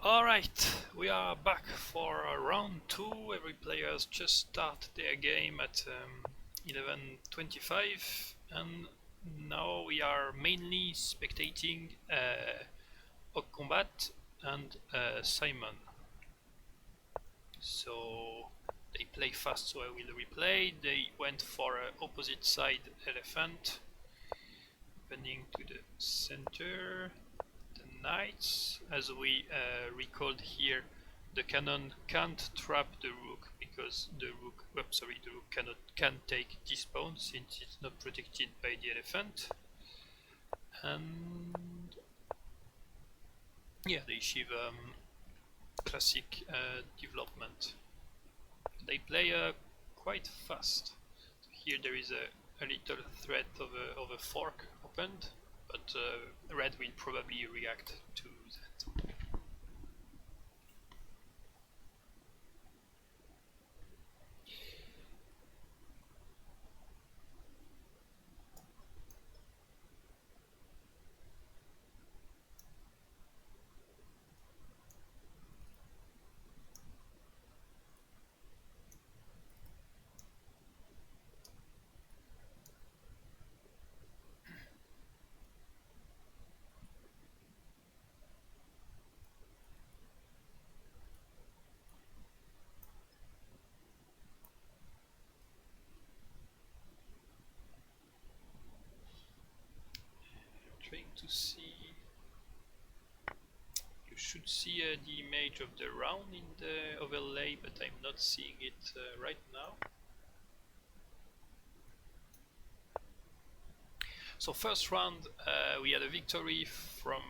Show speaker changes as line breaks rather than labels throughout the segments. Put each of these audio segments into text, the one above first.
Alright, we are back for round 2. Every player has just started their game at 11:25, and now we are mainly spectating Combat and Simon. So they play fast, so I will replay. They went for opposite side elephant, opening to the center. The knights, as we recalled here, the cannon can't trap the rook because the rook, the rook can't take this pawn since it's not protected by the elephant. And yeah, they achieve classic development. They play quite fast. So here there is a little threat of a fork opened, but red will probably react to that. Trying to see. You should see the image of the round in the overlay, but I'm not seeing it right now. So first round we had a victory from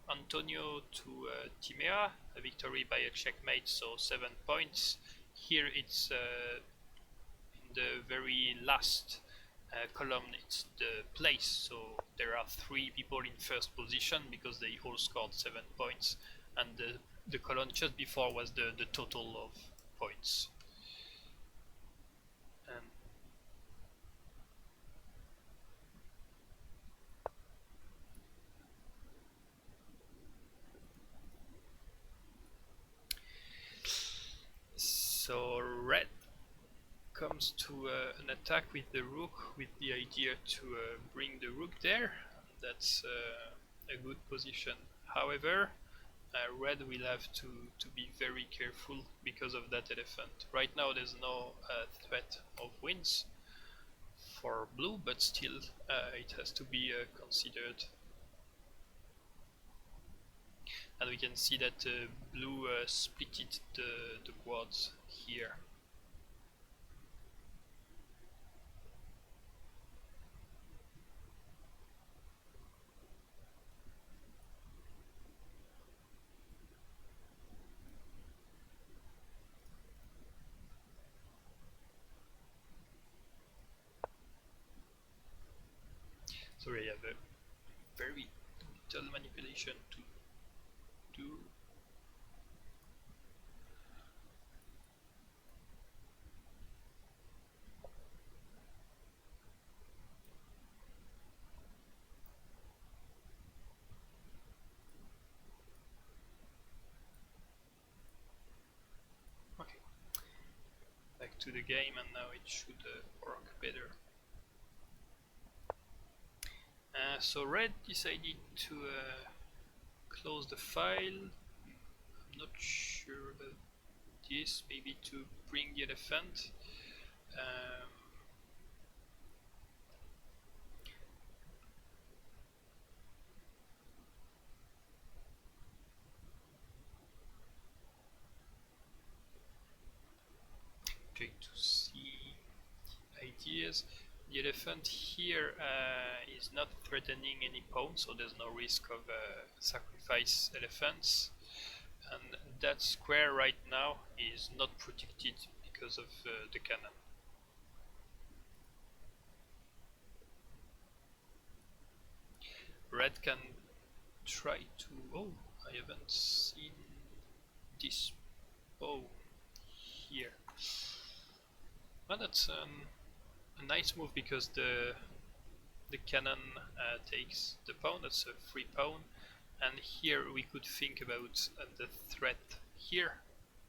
Antonio to Timea, a victory by a checkmate, so 7 points. Here it's in the very last column, it's the place, so there are 3 people in first position because they all scored 7 points, and the column just before was the total of points. And so red comes to an attack with the rook with the idea to bring the rook there. That's a good position. However, red will have to be very careful because of that elephant. Right now there's no threat of wins for blue, but still it has to be considered. And we can see that blue splitted the quads here. So we have a very little manipulation to do. Okay, back to the game, and now it should work better. So red decided to close the file. I'm not sure about this, maybe to bring the elephant. Trying to see ideas. The elephant here is not threatening any pawn, so there's no risk of sacrifice elephants. And that square right now is not protected because of the cannon. Red can try to... oh, I haven't seen this pawn here. Well, that's a nice move because the cannon takes the pawn, that's a free pawn, And here we could think about the threat here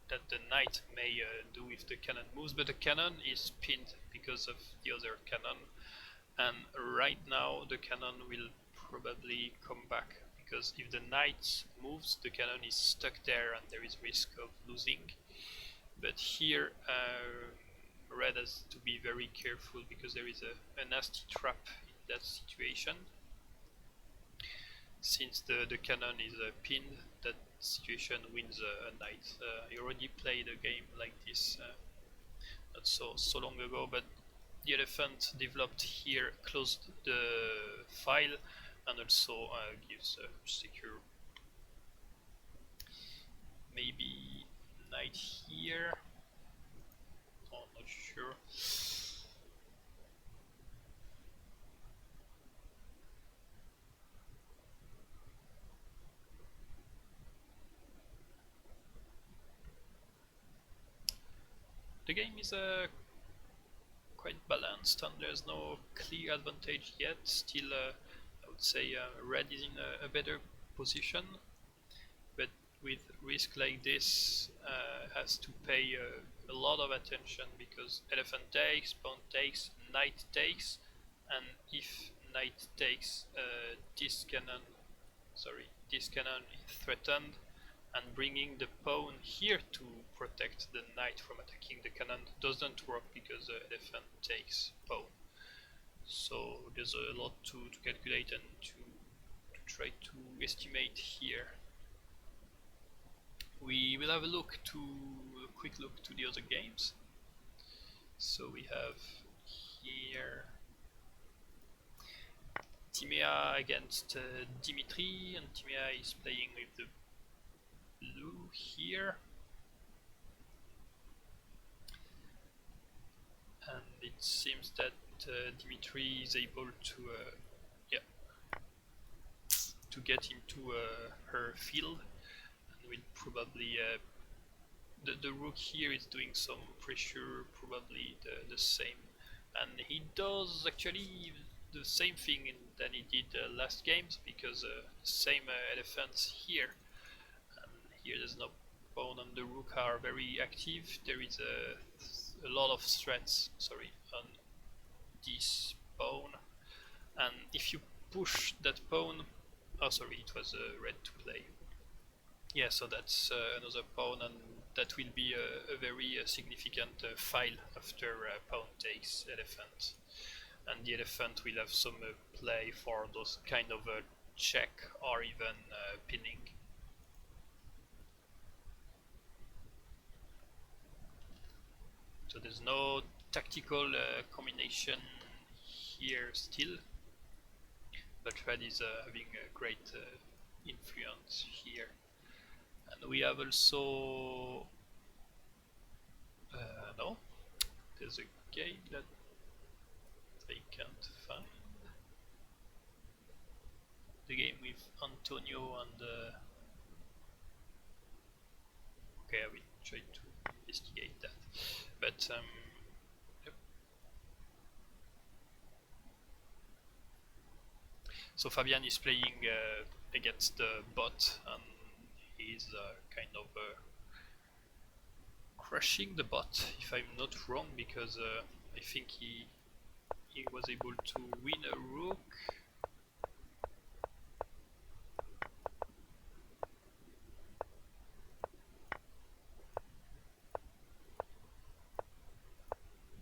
that the knight may do if the cannon moves, but the cannon is pinned because of the other cannon, and right now the cannon will probably come back, because if the knight moves, the cannon is stuck there and there is risk of losing. But here red has to be very careful because there is a nasty trap in that situation. Since the cannon is pinned, that situation wins a knight. I already played a game like this not so long ago, but the elephant developed here closed the file and also gives a secure. Maybe knight here. Oh, not sure. The game is quite balanced and there's no clear advantage yet. Still, I would say red is in a better position, but with risk like this, has to pay a lot of attention, because elephant takes, pawn takes, knight takes, and if knight takes, this cannon is threatened, and bringing the pawn here to protect the knight from attacking the cannon doesn't work because the elephant takes pawn. So there's a lot to calculate and to try to estimate here. We will have a quick look to the other games. So we have here Timea against Dimitri, and Timea is playing with the blue here, and it seems that Dimitri is able to get into her field, and will probably the rook here is doing some pressure, probably the same, and he does actually the same thing than he did last games, because the same elephants here, and here there's no pawn and the rook are very active. There is a lot of threats, on this pawn, and if you push that pawn, oh sorry, it was red to play. Yeah, so that's another pawn, and that will be a very significant file after pawn takes elephant, and the elephant will have some play for those kind of check or even pinning. So there's no tactical combination here still, but red is having a great influence here. And we have also no, there's a game that I can't find. The game with Antonio and okay, I will try to investigate that. But yep. So Fabian is playing against the bot, and he's kind of crushing the bot, if I'm not wrong, because I think he was able to win a rook.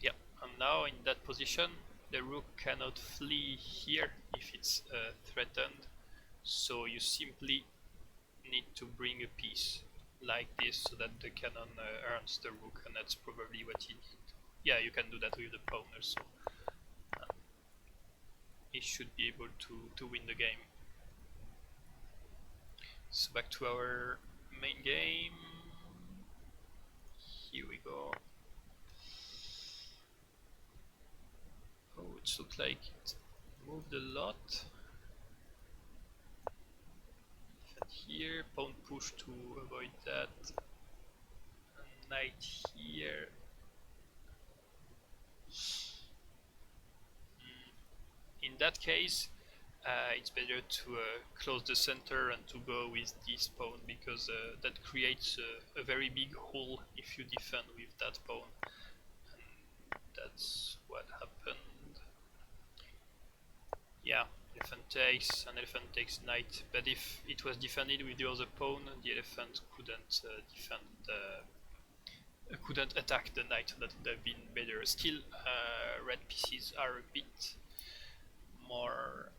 Yeah, and now in that position the rook cannot flee here if it's threatened, so you simply need to bring a piece like this so that the cannon earns the rook, and that's probably what he did. Yeah, you can do that with the pawn also. He should be able to win the game. So back to our main game. Here we go. Oh, it looks like it moved a lot. And here, pawn push to avoid that. And knight here. In that case, it's better to close the center and to go with this pawn because that creates a very big hole if you defend with that pawn. And that's what happened. Yeah, elephant takes knight, but if it was defended with the other pawn, the elephant couldn't attack the knight. That would have been better. Still, red pieces are a bit more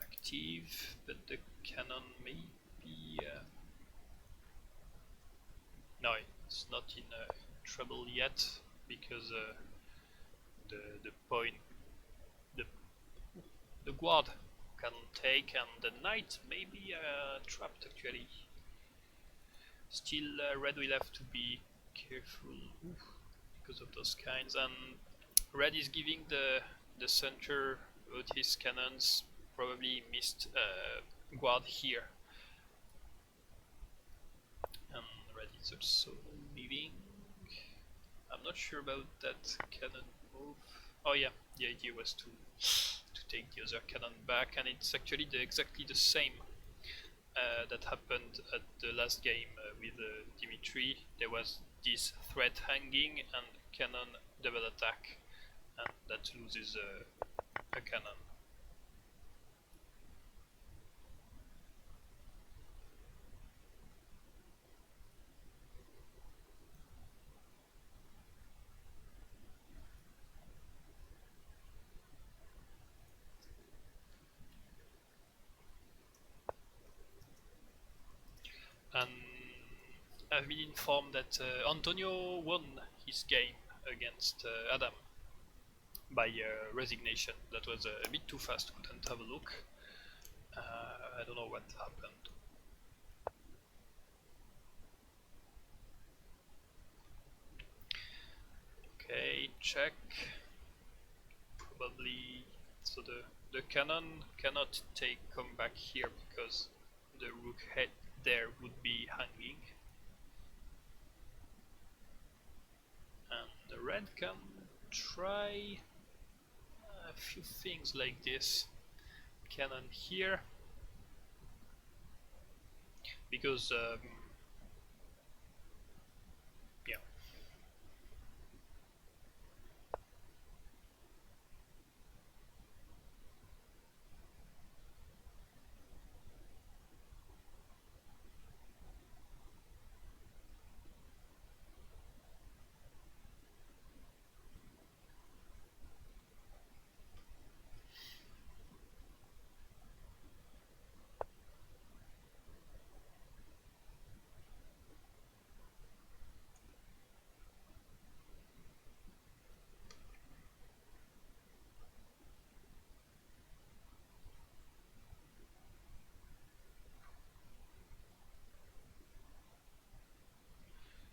active, but the cannon maybe no, it's not in trouble yet because the point the the guard can take and the knight may be trapped actually. Still, red will have to be careful because of those kinds, and red is giving the center with his cannons. Probably missed guard here, and red is also leaving. I'm not sure about that cannon move. Oh yeah, the idea was to take the other cannon back, and it's actually exactly the same that happened at the last game with Dimitri. There was this threat hanging and cannon double attack, and that loses a cannon. And I've been informed that Antonio won his game against Adam by resignation. That was a bit too fast, couldn't have a look. I don't know what happened. Okay, check. Probably, so the cannon cannot come back here because the rook head there would be hanging. And the red can try a few things like this. Cannon here, because yeah.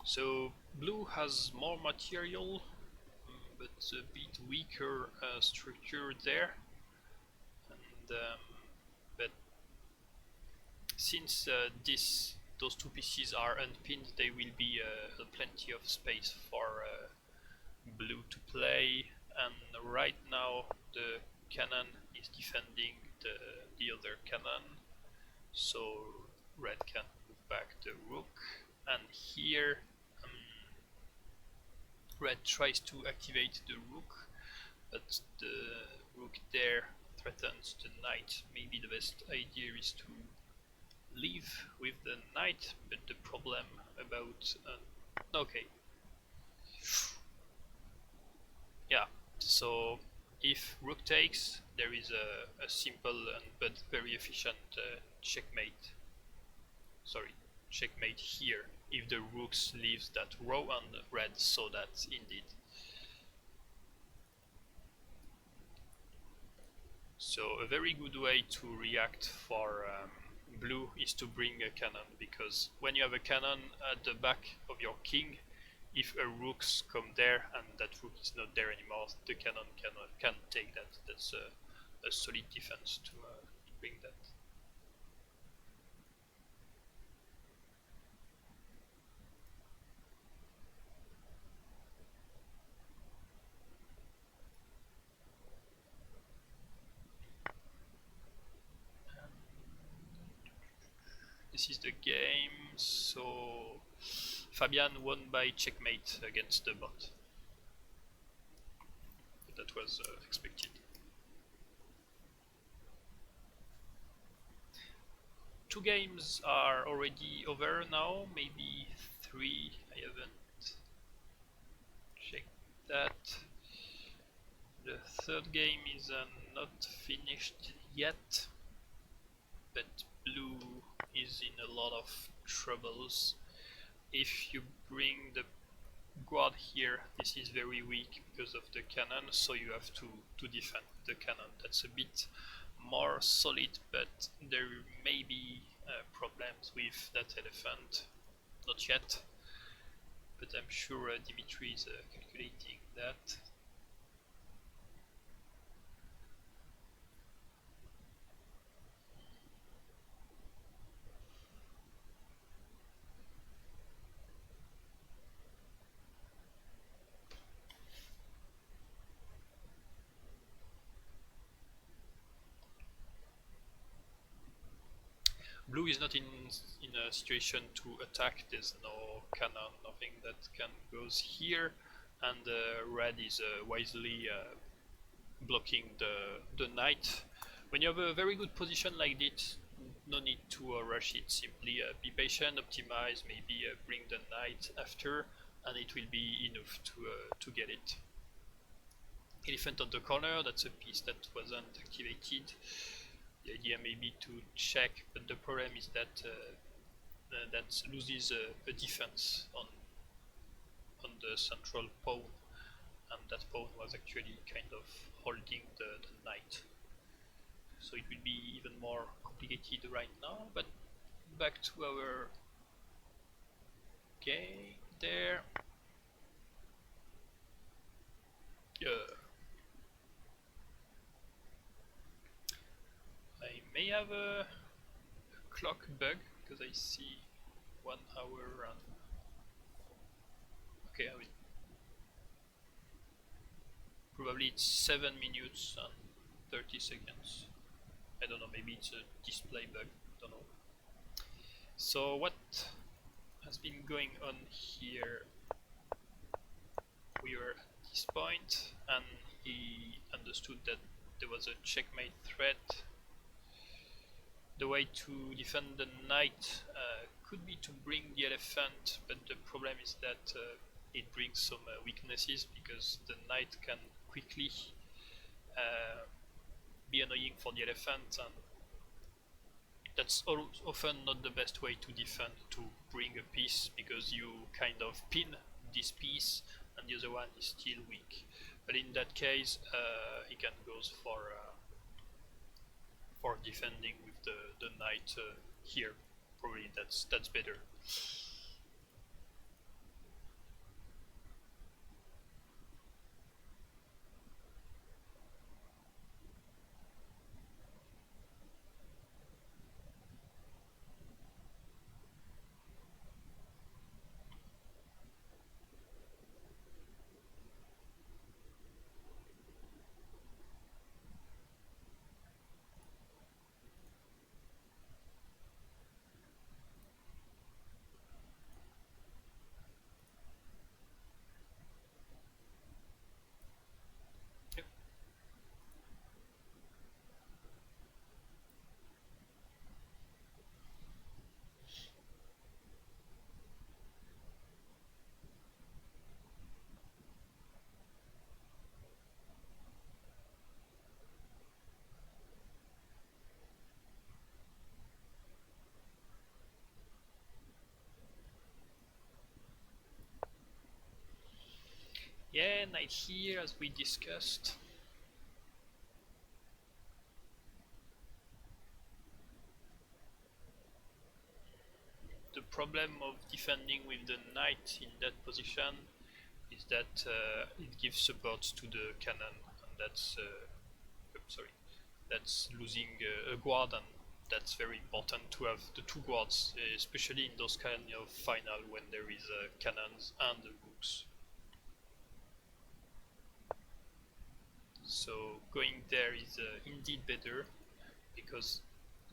So blue has more material, but a bit weaker structure there, and but since those two pieces are unpinned, there will be plenty of space for blue to play. And right now the cannon is defending the other cannon, so red can move back the rook, and here red tries to activate the rook, but the rook there threatens the knight. Maybe the best idea is to leave with the knight, but the problem about okay, yeah, so if rook takes, there is a simple but very efficient checkmate. Sorry, checkmate here if the rooks leaves that row, and red saw that indeed. So a very good way to react for blue is to bring a cannon, because when you have a cannon at the back of your king, if a rooks come there and that rook is not there anymore, the cannon can take that. That's a solid defense to bring that. This is the game. So Fabian won by checkmate against the bot. That was expected. Two games are already over now, maybe three. I haven't checked that. The third game is not finished yet, but blue is in a lot of troubles. If you bring the guard here, this is very weak because of the cannon, so you have to defend the cannon. That's a bit more solid, but there may be problems with that elephant. Not yet, but I'm sure Dimitri is calculating that. Blue is not in a situation to attack. There's no cannon, nothing that can goes here, and red is wisely blocking the knight. When you have a very good position like this, no need to rush it. Simply be patient, optimize, maybe bring the knight after, and it will be enough to get it. Elephant on the corner, that's a piece that wasn't activated. The idea may be to check, but the problem is that that loses a defense on the central pawn, and that pawn was actually kind of holding the knight. So it will be even more complicated right now, but back to our game there. I may have a clock bug because I see 1 hour and okay, I will probably it's 7 minutes and 30 seconds. I don't know, maybe it's a display bug, don't know. So what has been going on here? We were at this point and he understood that there was a checkmate threat. The way to defend the knight could be to bring the elephant, but the problem is that it brings some weaknesses because the knight can quickly be annoying for the elephant, and that's often not the best way to defend, to bring a piece, because you kind of pin this piece and the other one is still weak. But in that case he can go for defending with the knight here. Probably that's better. Yep. Yeah, knight here as we discussed. The problem of defending with the knight in that position is that it gives support to the cannon, and that's sorry, that's losing a guard, and that's very important to have the two guards, especially in those kind of final when there is cannons and the rooks. So going there is indeed better, because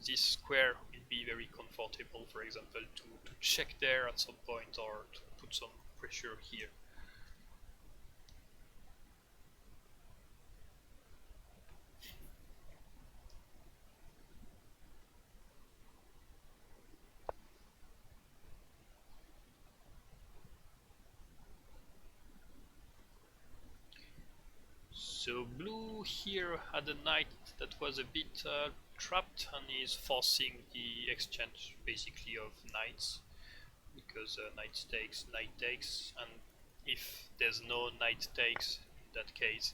this square will be very comfortable, for example, to check there at some point or to put some pressure here. So blue here had a knight that was a bit trapped and is forcing the exchange basically of knights, because knight takes, and if there's no knight takes, in that case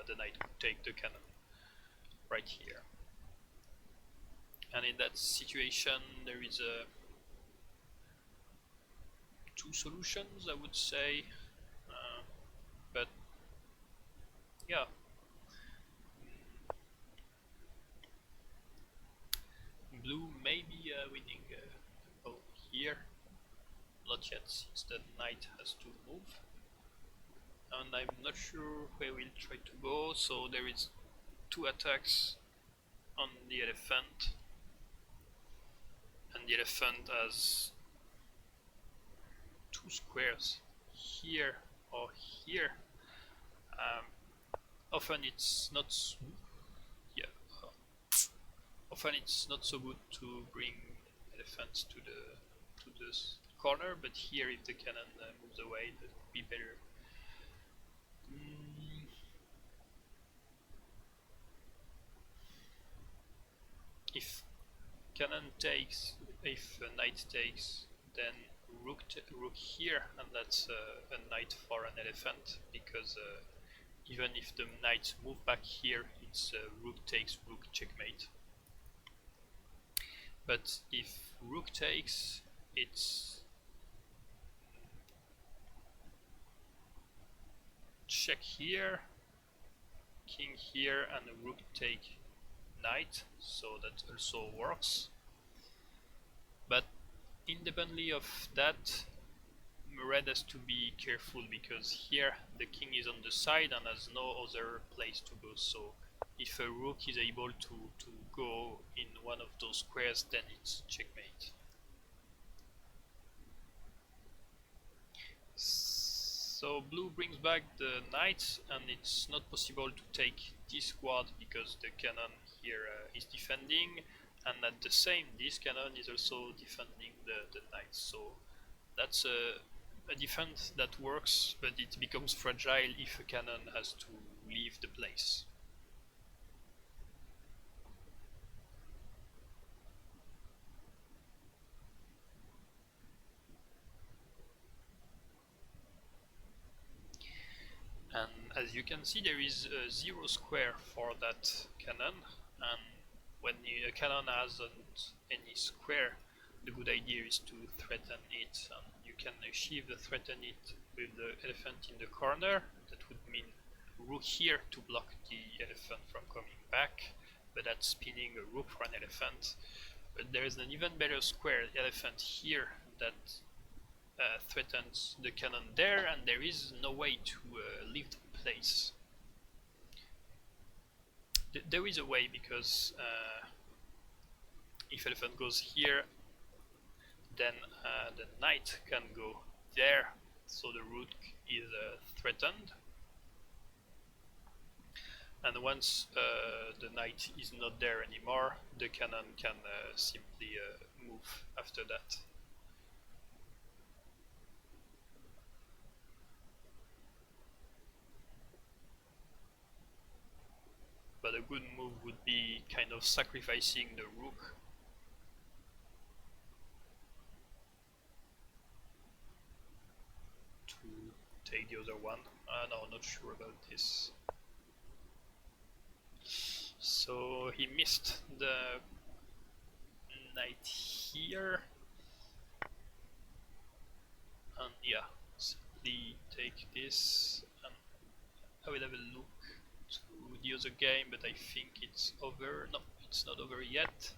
the knight would take the cannon right here. And in that situation there is two solutions, I would say, but yeah, blue may be winning oh, here, not yet, since the knight has to move, and I'm not sure where we'll try to go. So there is two attacks on the elephant, and the elephant has two squares here or here. Um, often it's not yeah often it's not so good to bring elephants to the corner, but here if the cannon moves away, that would be better. If cannon takes, if knight takes, then rook here, and that's a knight for an elephant, because even if the knights move back here, it's rook takes, rook checkmate. But if rook takes, it's check here, king here, and a rook take knight, so that also works. But independently of that, red has to be careful, because here the king is on the side and has no other place to go. So if a rook is able to go in one of those squares, then it's checkmate. So blue brings back the knight, and it's not possible to take this guard because the cannon here is defending, and at the same, this cannon is also defending the knight. So that's a defense that works, but it becomes fragile if a cannon has to leave the place. And as you can see, there is a 0 square for that cannon, and when a cannon hasn't any square, the good idea is to threaten it, and you can achieve the threaten it with the elephant in the corner. That would mean rook here to block the elephant from coming back, but that's spinning a rook for an elephant. But there is an even better square, elephant here, that threatens the cannon there, and there is no way to leave the place. There is a way, because if elephant goes here, then the knight can go there, so the rook is threatened. And once the knight is not there anymore, the cannon can simply move after that. But a good move would be kind of sacrificing the rook to take the other one. No, not sure about this. So he missed the knight here, and yeah, simply take this, and I will have a look to the other game, but I think it's over. No, it's not over yet.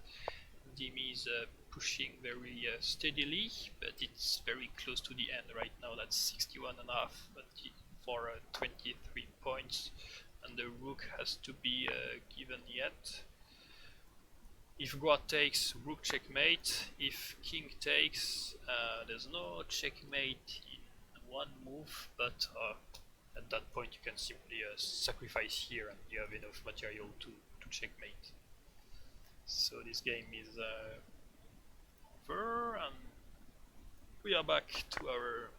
Dimi is pushing very steadily, but it's very close to the end right now. That's 61.5, but for 23 points, and the rook has to be given yet. If Guard takes, rook checkmate. If king takes, there's no checkmate in one move, but at that point you can simply sacrifice here and you have enough material to checkmate. So this game is over, and we are back to our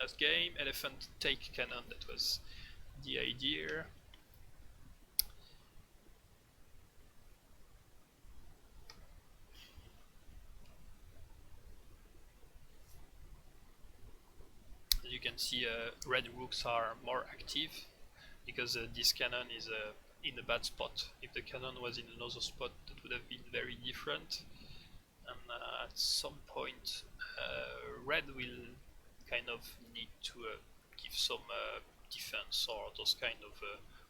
last game. Elephant take cannon, that was the idea. As you can see, red rooks are more active because this cannon is in a bad spot. If the cannon was in another spot, that would have been very different. And at some point, red will kind of need to give some defense or those kind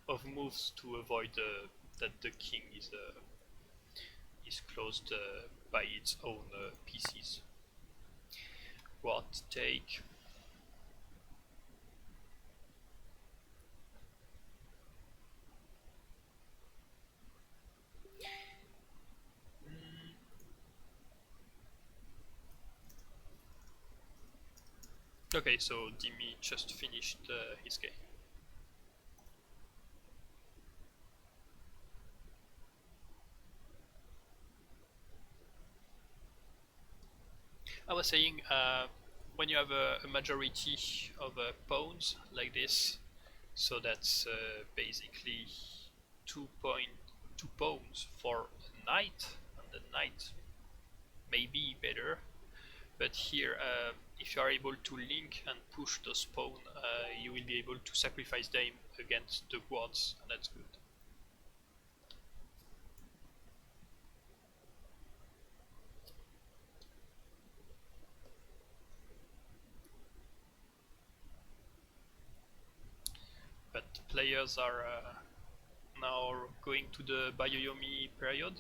of moves to avoid that the king is closed by its own pieces. What take? Okay, so Dimi just finished his game. I was saying, when you have a majority of pawns like this, so that's basically 2 pawns for a knight, and the knight may be better. But here, if you are able to link and push those pawns, you will be able to sacrifice them against the guards, and that's good. But players are now going to the Bayoyomi period.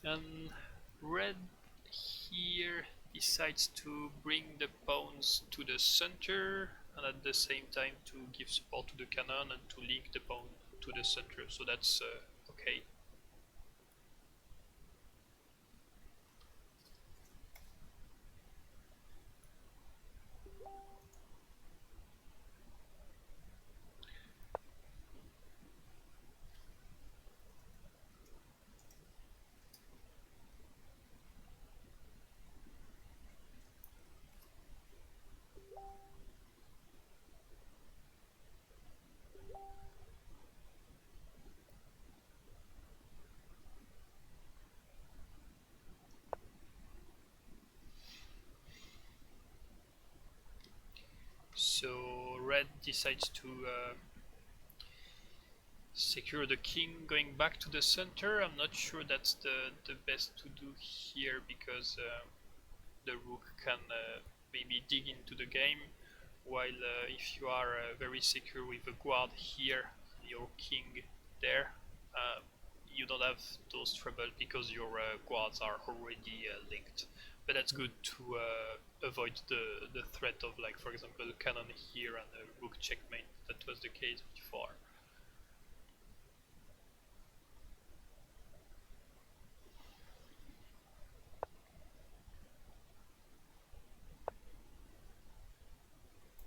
And red here decides to bring the pawns to the center and at the same time to give support to the cannon and to link the pawn to the center, so that's okay. So red decides to secure the king going back to the center. I'm not sure that's the best to do here because the rook can maybe dig into the game, while if you are very secure with a guard here, your king there, uh, you don't have those trouble because your guards are already linked. But that's good to avoid the threat of, like, for example, cannon here and a rook checkmate. That was the case before.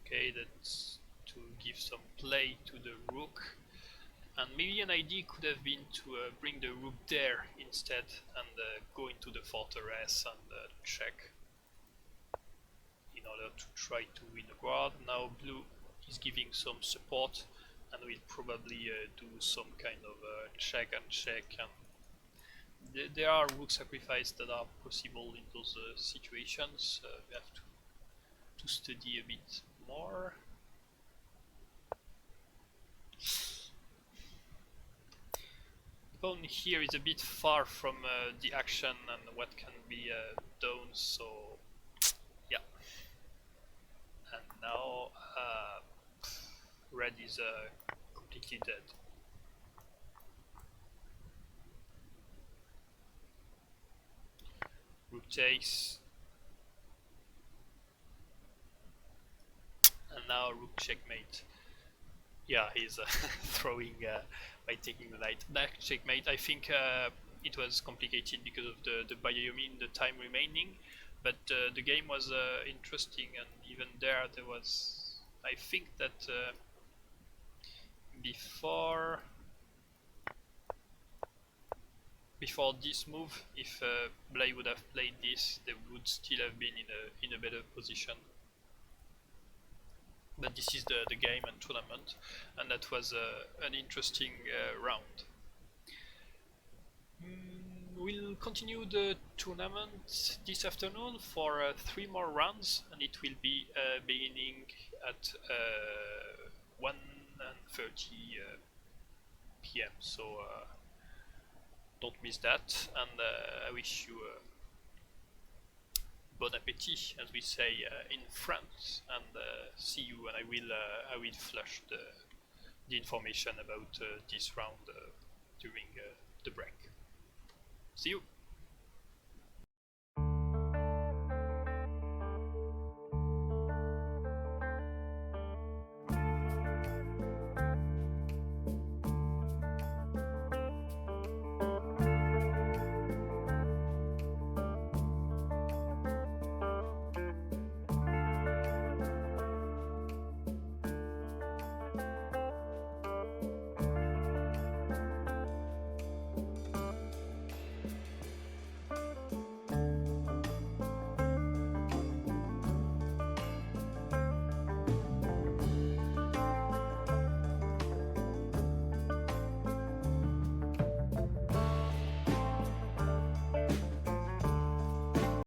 Okay, that's to give some play to the rook. And maybe an idea could have been to bring the rook there instead and go into the fortress and check in order to try to win a guard. Now blue is giving some support and will probably do some kind of check and check, and there are rook sacrifices that are possible in those situations. We have to study a bit more. Pawn here is a bit far from the action and what can be done, so yeah. And now red is completely dead. Rook takes, and now rook checkmate. Yeah, he's throwing by taking the knight. That checkmate, I think it was complicated because of the Bayomi, the time remaining, but the game was interesting, and even there was, I think that before this move, if Blay would have played this, they would still have been in a better position. But this is the game and tournament, and that was an interesting round. We'll continue the tournament this afternoon for 3 more rounds, and it will be beginning at 1:30 p.m. So don't miss that, and I wish you bon appétit, as we say in France, and see you. And I will flash the information about this round during the break. See you.